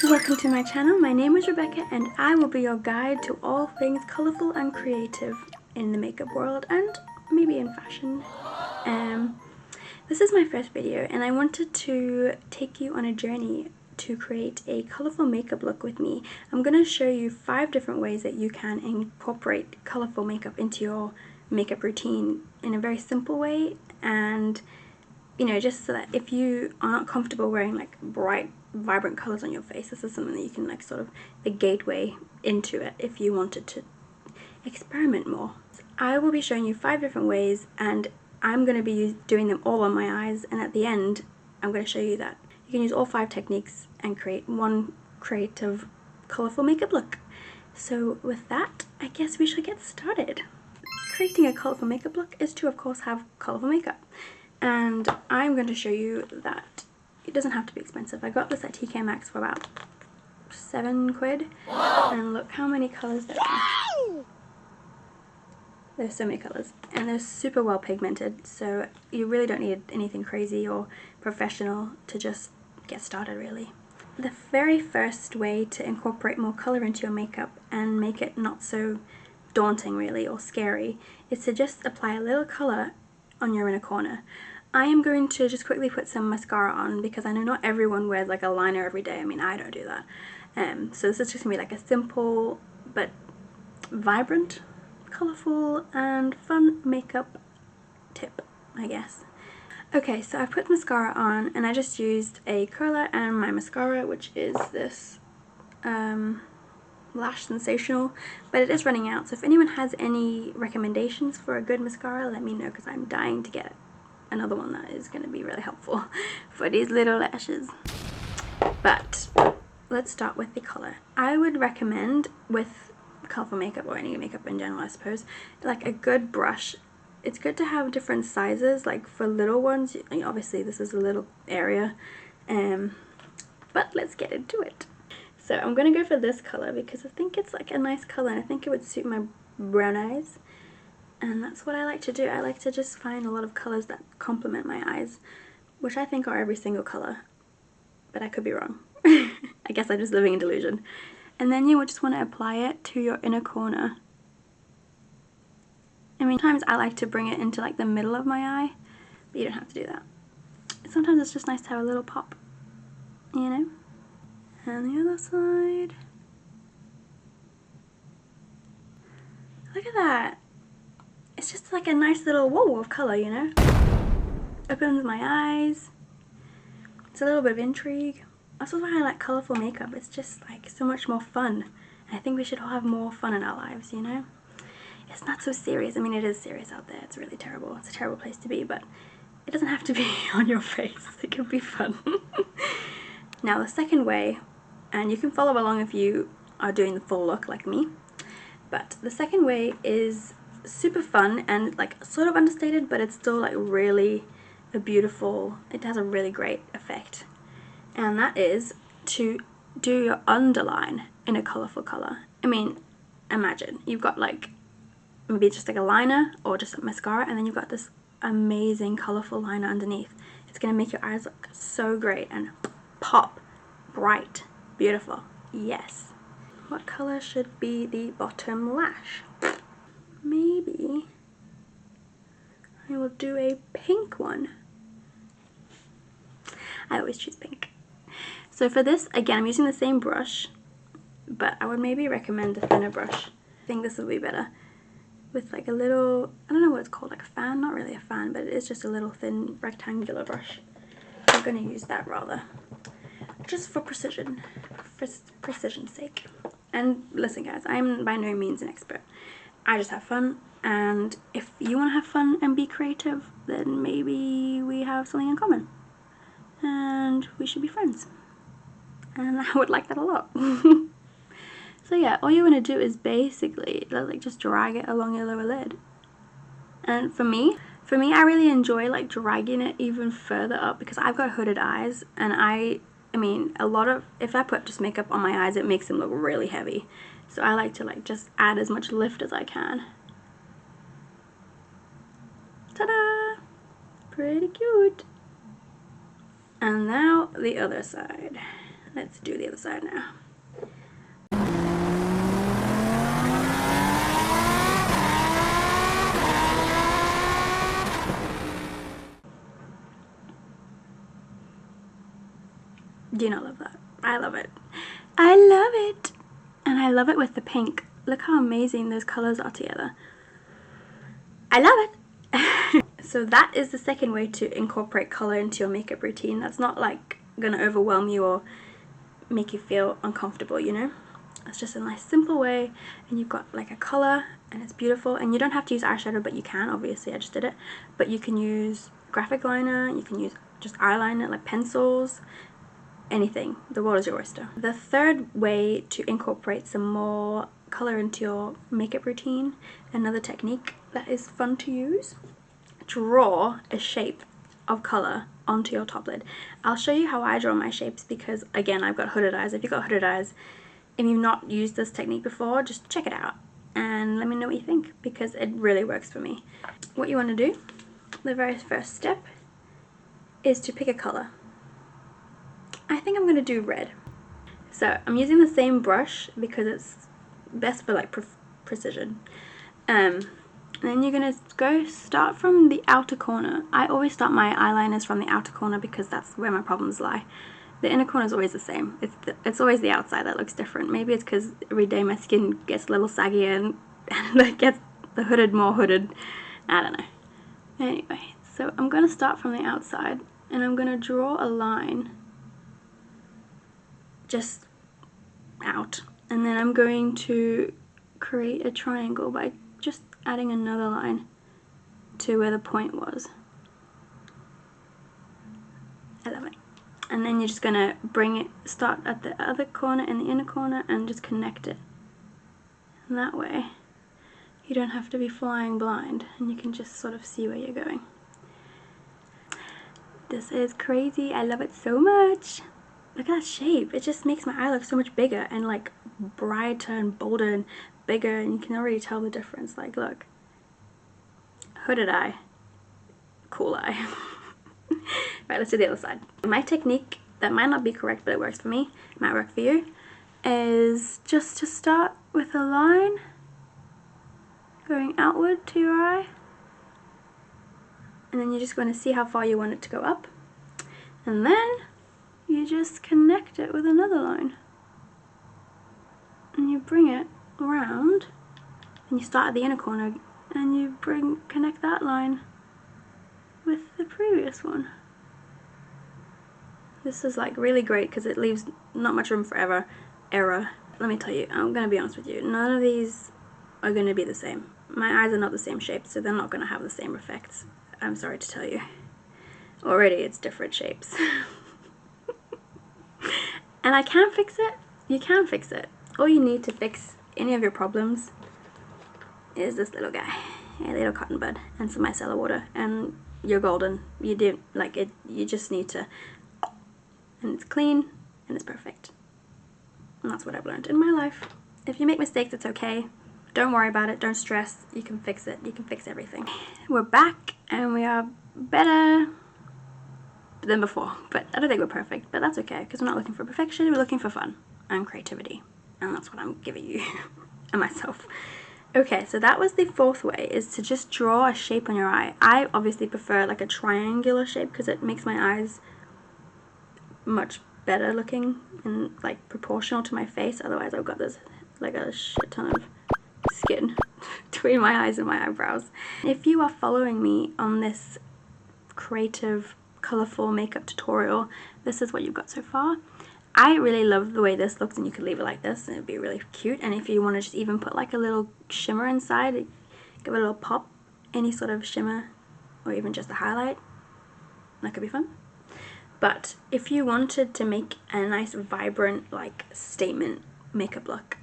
Welcome to my channel. My name is Rebecca and I will be your guide to all things colourful and creative in the makeup world and maybe in fashion. This is my first video and I wanted to take you on a journey to create a colourful makeup look with me. I'm going to show you 5 different ways that you can incorporate colourful makeup into your makeup routine in a very simple way, and just so that if you are not comfortable wearing like bright vibrant colors on your face, this is something that you can like sort of the gateway into it if you wanted to experiment more. So I will be showing you 5 different ways and I'm going to be doing them all on my eyes, and at the end I'm going to show you that you can use all 5 techniques and create one creative colorful makeup look. So with that, I guess we should get started. Creating a colorful makeup look is to of course have colorful makeup, and I'm going to show you that it doesn't have to be expensive. I got this at TK Maxx for about £7, and look how many colours there are. There's so many colours and they're super well pigmented, so you really don't need anything crazy or professional to just get started really. The very first way to incorporate more colour into your makeup and make it not so daunting really or scary is to just apply a little colour on your inner corner. I am going to just quickly put some mascara on because I know not everyone wears like a liner every day. I mean, I don't do that. So this is just going to be like a simple but vibrant, colourful and fun makeup tip, I guess. Okay, so I put mascara on and I just used a curler and my mascara, which is this Lash Sensational, but it is running out, so if anyone has any recommendations for a good mascara, let me know because I'm dying to get another one that is going to be really helpful for these little lashes. But let's start with the color. I would recommend with colourful makeup, or any makeup in general I suppose, like a good brush. It's good to have different sizes, like for little ones, obviously this is a little area, but let's get into it. So I'm going to go for this colour because I think it's like a nice colour and I think it would suit my brown eyes. And that's what I like to do. I like to just find a lot of colours that complement my eyes, which I think are every single colour, but I could be wrong. I guess I'm just living in delusion. And then you would just want to apply it to your inner corner. I mean, sometimes I like to bring it into like the middle of my eye, but you don't have to do that. Sometimes it's just nice to have a little pop, you know? And the other side. Look at that. It's just like a nice little whoa of colour, you know? Opens my eyes. It's a little bit of intrigue. That's why I like colourful makeup. It's just like so much more fun. And I think we should all have more fun in our lives, you know? It's not so serious. I mean, it is serious out there. It's really terrible. It's a terrible place to be, but it doesn't have to be on your face. It can be fun. Now the second way, and you can follow along if you are doing the full look like me, but the second way is super fun and like sort of understated, but it's still like really a beautiful, it has a really great effect, and that is to do your underline in a colourful colour. I mean, imagine you've got like maybe just like a liner or just a mascara, and then you've got this amazing colourful liner underneath. It's going to make your eyes look so great and pop, bright, beautiful. Yes. What colour should be the bottom lash? Maybe I will do a pink one. I always choose pink. So for this, again, I'm using the same brush, but I would maybe recommend a thinner brush. I think this will be better. With like a little, I don't know what it's called, like a fan? Not really a fan, but it is just a little thin rectangular brush. I'm going to use that rather. Just for precision, for precision's sake. And listen guys, I'm by no means an expert. I just have fun, and if you want to have fun and be creative, then maybe we have something in common. And we should be friends. And I would like that a lot. So yeah, all you want to do is basically like just drag it along your lower lid. And for me, I really enjoy like dragging it even further up because I've got hooded eyes, and I mean, if I put just makeup on my eyes, it makes them look really heavy. So I like to like just add as much lift as I can. Ta-da! Pretty cute. And now the other side. Let's do the other side now. Do you not love that? I love it. I love it! And I love it with the pink. Look how amazing those colours are together. I love it! So that is the second way to incorporate colour into your makeup routine. That's not like gonna overwhelm you or make you feel uncomfortable, you know? It's just a nice simple way, and you've got like a colour and it's beautiful, and you don't have to use eyeshadow, but you can, obviously I just did it. But you can use graphic liner, you can use just eyeliner, like pencils, anything. The world is your oyster. The third way to incorporate some more colour into your makeup routine, another technique that is fun to use, draw a shape of colour onto your top lid. I'll show you how I draw my shapes because, again, I've got hooded eyes. If you've got hooded eyes, if you've not used this technique before, just check it out and let me know what you think, because it really works for me. What you want to do, the very first step, is to pick a colour. I think I'm going to do red. So I'm using the same brush because it's best for like precision. And then you're going to start from the outer corner. I always start my eyeliners from the outer corner because that's where my problems lie. The inner corner is always the same. It's always the outside that looks different. Maybe it's because every day my skin gets a little saggier and it gets the hooded more hooded. I don't know. Anyway, so I'm going to start from the outside and I'm going to draw a line just out, and then I'm going to create a triangle by just adding another line to where the point was. I love it. And then you're just going to bring it, start at the other corner and the inner corner and just connect it. And that way you don't have to be flying blind and you can just sort of see where you're going. This is crazy. I love it so much. Look at that shape. It just makes my eye look so much bigger and like brighter and bolder and bigger, and you can already tell the difference. Like, look. Hooded eye. Cool eye. Right, let's do the other side. My technique, that might not be correct but it works for me, it might work for you, is just to start with a line going outward to your eye, and then you're just going to see how far you want it to go up, and then you just connect it with another line and you bring it around, and you start at the inner corner and you connect that line with the previous one. This is like really great because it leaves not much room for error. Let me tell you, I'm gonna be honest with you, none of these are gonna be the same. My eyes are not the same shape, so they're not gonna have the same effects. I'm sorry to tell you. Already it's different shapes. And I can fix it. You can fix it. All you need to fix any of your problems is this little guy, a little cotton bud, and some micellar water, and you're golden. You do like it. You just need to, and it's clean and it's perfect. And that's what I've learned in my life. If you make mistakes, it's okay. Don't worry about it. Don't stress. You can fix it. You can fix everything. We're back and we are better than before, but I don't think we're perfect, but that's okay because we're not looking for perfection. We're looking for fun and creativity, and that's what I'm giving you and myself. Okay, so that was the fourth way, is to just draw a shape on your eye. I obviously prefer like a triangular shape because it makes my eyes much better looking and like proportional to my face. Otherwise I've got this like a shit ton of skin between my eyes and my eyebrows. If you are following me on this creative colourful makeup tutorial, this is what you've got so far. I really love the way this looks, and you could leave it like this and it'd be really cute. And if you want to just even put like a little shimmer inside, give it a little pop, any sort of shimmer or even just a highlight, that could be fun. But if you wanted to make a nice vibrant like statement makeup look,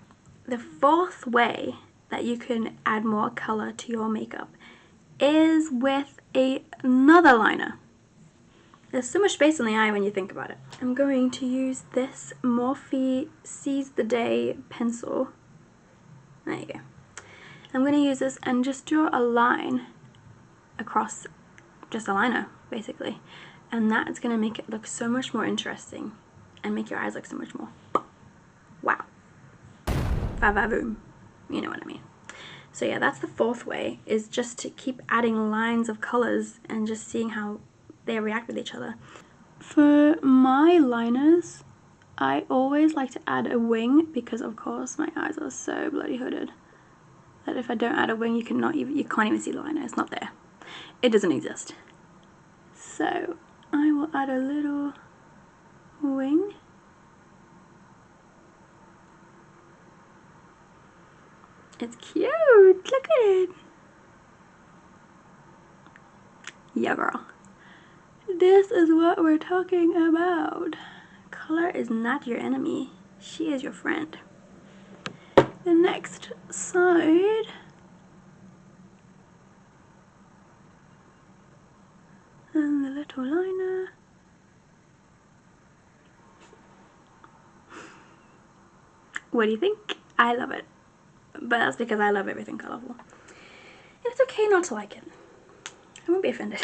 the fourth way that you can add more colour to your makeup is with another liner. There's so much space on the eye when you think about it. I'm going to use this Morphe Seize the Day pencil. There you go. I'm going to use this and just draw a line across, just a liner basically, and that's going to make it look so much more interesting. and make your eyes look so much more wow. Fa-va-voom. You know what I mean. So yeah, that's the fourth way, is just to keep adding lines of colors and just seeing how they react with each other. For my liners, I always like to add a wing because of course my eyes are so bloody hooded that if I don't add a wing you can't even see the liner. It's not there. It doesn't exist. So I will add a little wing. It's cute. Look at it. Yeah, girl. This is what we're talking about. Color is not your enemy. She is your friend. The next side. And the little liner. What do you think? I love it. But that's because I love everything colorful. And it's okay not to like it. I won't be offended.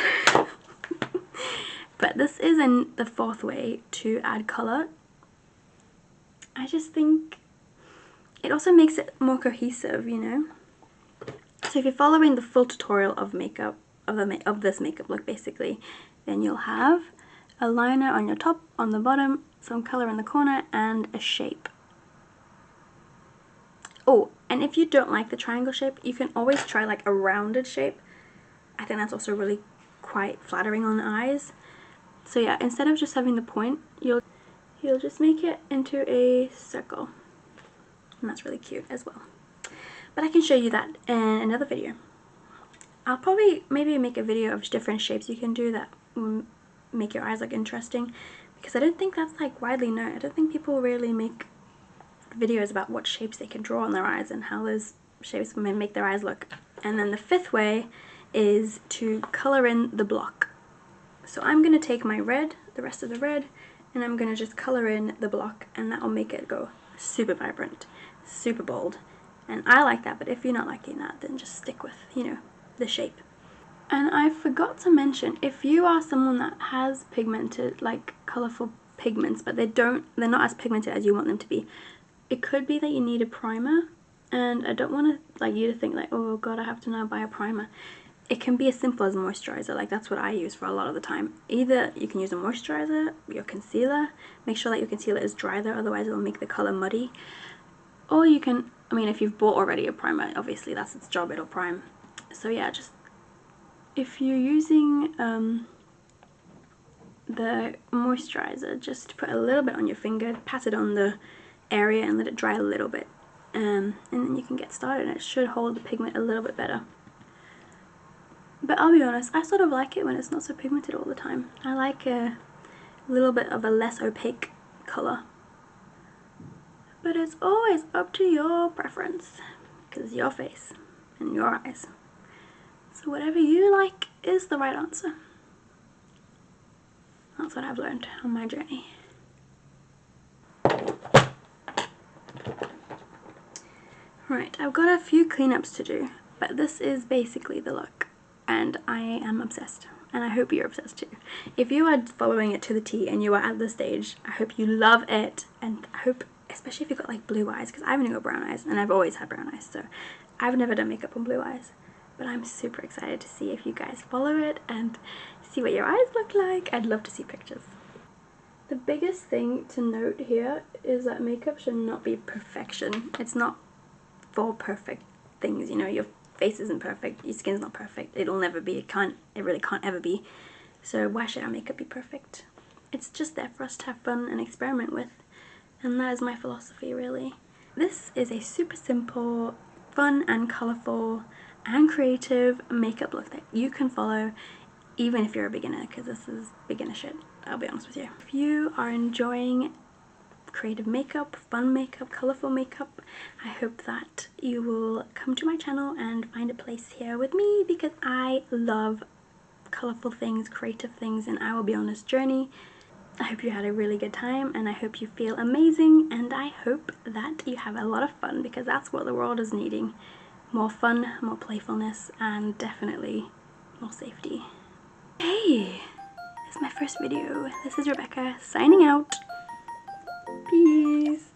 But this is the fourth way to add color. I just think it also makes it more cohesive, you know? So if you're following the full tutorial of makeup, of this makeup look basically, then you'll have a liner on your top, on the bottom, some color in the corner, and a shape. Oh, and if you don't like the triangle shape, you can always try like a rounded shape. I think that's also really quite flattering on the eyes. So yeah, instead of just having the point, you'll just make it into a circle. And that's really cute as well. But I can show you that in another video. I'll probably maybe make a video of different shapes you can do that will make your eyes look interesting, because I don't think that's like widely known. I don't think people really make videos about what shapes they can draw on their eyes and how those shapes may make their eyes look. And then the fifth way is to color in the block. So I'm going to take my red, the rest of the red, and I'm going to just color in the block, and that will make it go super vibrant, super bold. And I like that, but if you're not liking that, then just stick with, you know, the shape. And I forgot to mention, if you are someone that has pigmented, like colorful pigments, but they're not as pigmented as you want them to be, it could be that you need a primer. And I don't want to like you to think like, oh god, I have to now buy a primer. It can be as simple as moisturizer. Like that's what I use for a lot of the time. Either you can use a moisturizer, your concealer, make sure that your concealer is dry though, otherwise it'll make the color muddy. Or you can, I mean, if you've bought already a primer, obviously that's its job, it'll prime. So yeah, just if you're using the moisturizer, just put a little bit on your finger, pat it on the area and let it dry a little bit, and then you can get started, and it should hold the pigment a little bit better. But I'll be honest, I sort of like it when it's not so pigmented all the time. I like a little bit of a less opaque color. But it's always up to your preference, because it's your face and your eyes. So whatever you like is the right answer. That's what I've learned on my journey. Right, I've got a few cleanups to do, but this is basically the look, and I am obsessed, and I hope you're obsessed too. If you are following it to the T and you are at this stage, I hope you love it, and I hope, especially if you've got like blue eyes, because I've only got brown eyes, and I've always had brown eyes, so I've never done makeup on blue eyes. But I'm super excited to see if you guys follow it and see what your eyes look like. I'd love to see pictures. The biggest thing to note here is that makeup should not be perfection. It's not for perfect things, you know. Your face isn't perfect, your skin's not perfect, it'll never be, it really can't ever be. So why should our makeup be perfect? It's just there for us to have fun and experiment with, and that is my philosophy really. This is a super simple, fun and colourful and creative makeup look that you can follow even if you're a beginner, because this is beginner shit, I'll be honest with you. If you are enjoying creative makeup, fun makeup, colourful makeup, I hope that you will come to my channel and find a place here with me, because I love colourful things, creative things, and I will be on this journey. I hope you had a really good time, and I hope you feel amazing, and I hope that you have a lot of fun, because that's what the world is needing. More fun, more playfulness, and definitely more safety. Hey, this is my first video. This is Rebecca signing out. Peace.